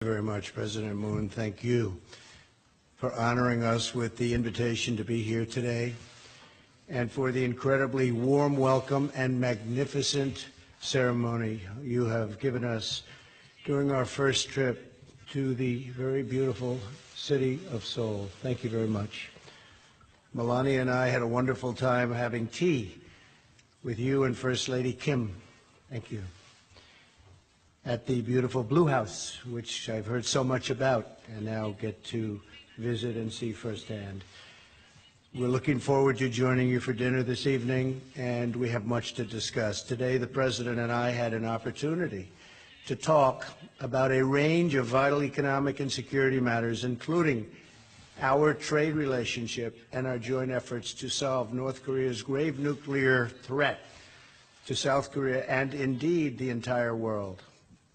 Very much, President Moon. Thank you for honoring us with the invitation to be here today and for the incredibly warm welcome and magnificent ceremony you have given us during our first trip to the very beautiful city of Seoul. Thank you very much. Melania and I had a wonderful time having tea with you and First Lady Kim. Thank you. At the beautiful Blue House, which I've heard so much about and now get to visit and see firsthand. We're looking forward to joining you for dinner this evening, and we have much to discuss. Today, the President and I had an opportunity to talk about a range of vital economic and security matters, including our trade relationship and our joint efforts to solve North Korea's grave nuclear threat to South Korea and indeed the entire world.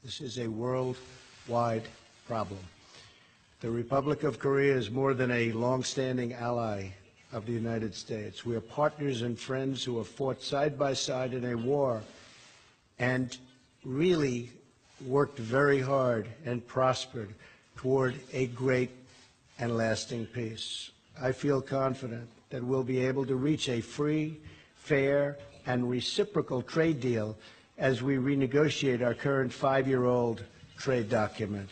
This is a worldwide problem. The Republic of Korea is more than a long-standing ally of the United States. We are partners and friends who have fought side by side in a war and really worked very hard and prospered toward a great and lasting peace. I feel confident that we'll be able to reach a free, fair, and reciprocal trade deal as we renegotiate our current 5-year-old trade document.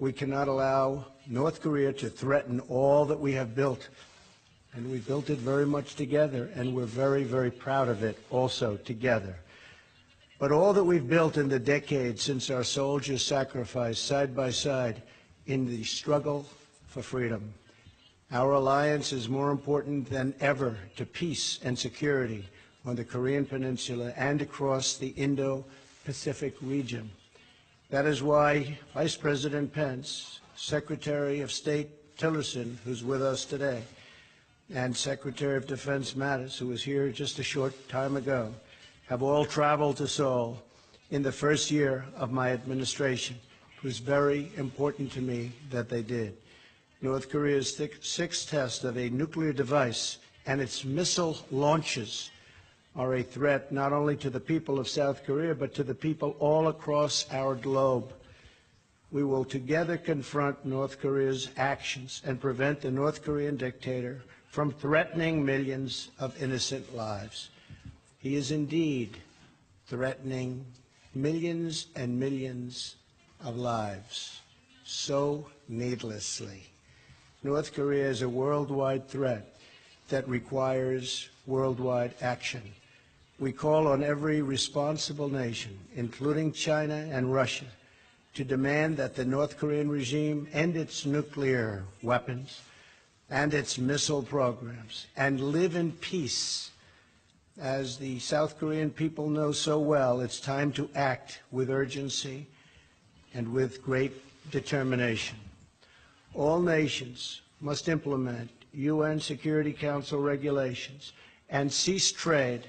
We cannot allow North Korea to threaten all that we have built, and we built it very much together, and we're very, very proud of it also together. But all that we've built in the decades since our soldiers sacrificed side by side in the struggle for freedom, our alliance is more important than ever to peace and security on the Korean Peninsula and across the Indo-Pacific region. That is why Vice President Pence, Secretary of State Tillerson, who's with us today, and Secretary of Defense Mattis, who was here just a short time ago, have all traveled to Seoul in the first year of my administration. It was very important to me that they did. North Korea's sixth test of a nuclear device and its missile launches are a threat not only to the people of South Korea, but to the people all across our globe. We will together confront North Korea's actions and prevent the North Korean dictator from threatening millions of innocent lives. He is indeed threatening millions and millions of lives so needlessly. North Korea is a worldwide threat that requires worldwide action. We call on every responsible nation, including China and Russia, to demand that the North Korean regime end its nuclear weapons and its missile programs and live in peace. As the South Korean people know so well, it's time to act with urgency and with great determination. All nations must implement UN Security Council regulations and cease trade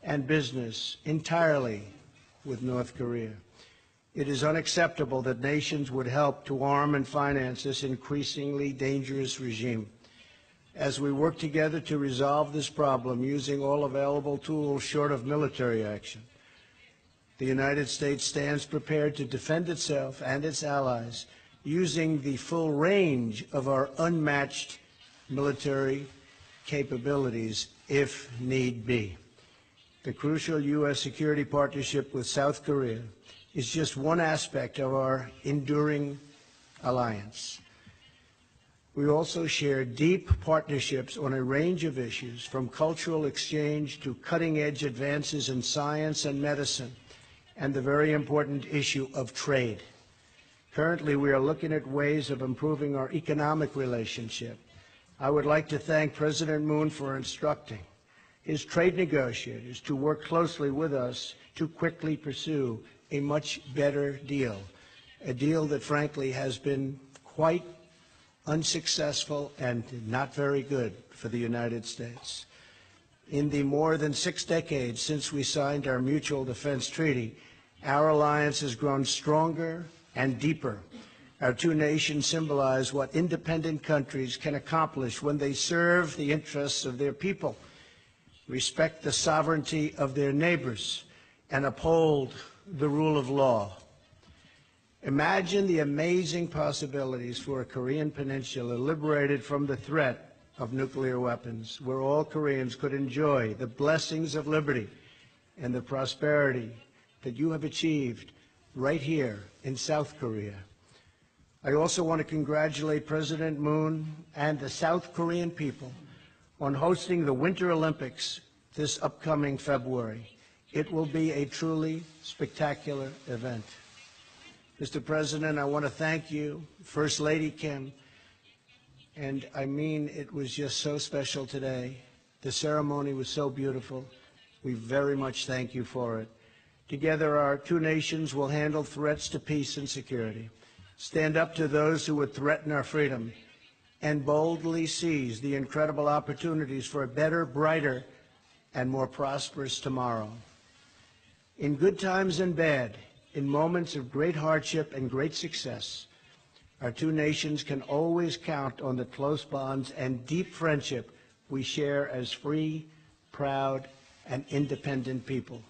and business entirely with North Korea. It is unacceptable that nations would help to arm and finance this increasingly dangerous regime. As we work together to resolve this problem using all available tools short of military action, the United States stands prepared to defend itself and its allies using the full range of our unmatched military capabilities if need be. The crucial U.S. security partnership with South Korea is just one aspect of our enduring alliance. We also share deep partnerships on a range of issues, from cultural exchange to cutting-edge advances in science and medicine, and the very important issue of trade. Currently, we are looking at ways of improving our economic relationship. I would like to thank President Moon for instructing his trade negotiators to work closely with us to quickly pursue a much better deal, a deal that frankly has been quite unsuccessful and not very good for the United States. In the more than 6 decades since we signed our mutual defense treaty, our alliance has grown stronger and deeper. Our two nations symbolize what independent countries can accomplish when they serve the interests of their people, respect the sovereignty of their neighbors, and uphold the rule of law. Imagine the amazing possibilities for a Korean peninsula liberated from the threat of nuclear weapons, where all Koreans could enjoy the blessings of liberty and the prosperity that you have achieved right here in South Korea. I also want to congratulate President Moon and the South Korean people on hosting the Winter Olympics this upcoming February. It will be a truly spectacular event. Mr. President, I want to thank you, First Lady Kim, and I mean it was just so special today. The ceremony was so beautiful. We very much thank you for it. Together, our two nations will handle threats to peace and security, stand up to those who would threaten our freedom, and boldly seize the incredible opportunities for a better, brighter, and more prosperous tomorrow. In good times and bad, in moments of great hardship and great success, our two nations can always count on the close bonds and deep friendship we share as free, proud, and independent people.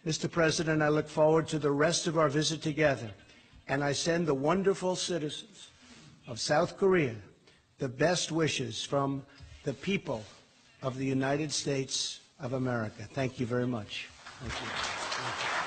Mr. President, I look forward to the rest of our visit together, and I send the wonderful citizens of South Korea the best wishes from the people of the United States of America. Thank you very much. Thank you. Thank you.